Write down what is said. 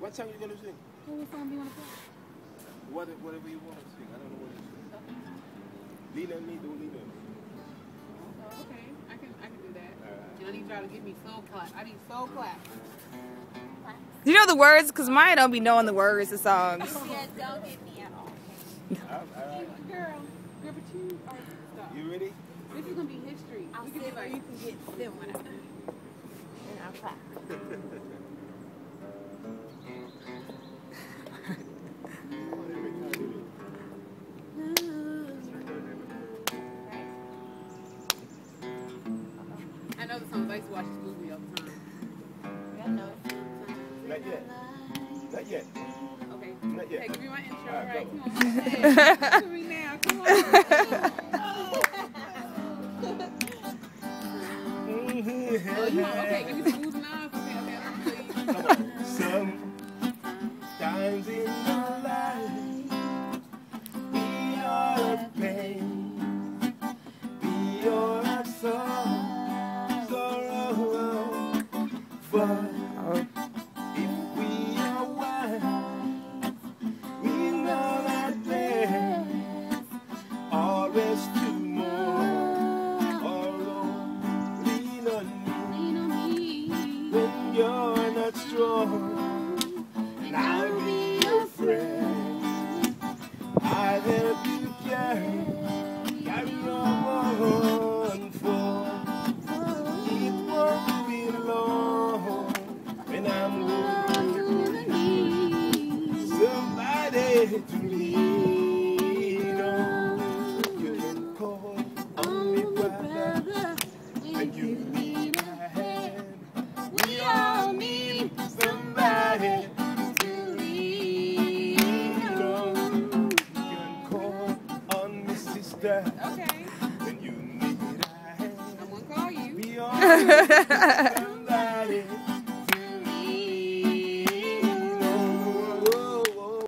What song you gonna sing? What song do you want to play? Whatever you want to sing. I don't know what to sing. Lean on me, don't lean on me. Oh, okay. I can do that. And I need y'all to give me soul clap. I need soul clap. Do you know the words? Because mine don't be knowing the words of songs. Yeah, don't get me at all. Girl, but you are stuck. You ready? This is going to be history. I'll sit where you can get similar. And I'll clap. I know the songs. I used to watch this movie all the time. I know it. Not yet. Not yet. Okay. Not yet. Hey, give me my intro. All All right, right, go. come on. Hey, to me now. Come on. Oh, you want, okay, give me some moves and eyes. Okay, let me show you. Come on. Sometimes in our life, we are of pain. We are of sorrow. But if we are wise, we know that there's always tomorrow. Lean on me when you're not strong, and I'll be your friend. I'll help you carry on for. It won't be long when I'm losing somebody to lean on. You can call on me, brother, when you need a hand. We all need somebody to lean on. You can call on me, sister, Okay. when you need a hand. I'm going to call you. We all need somebody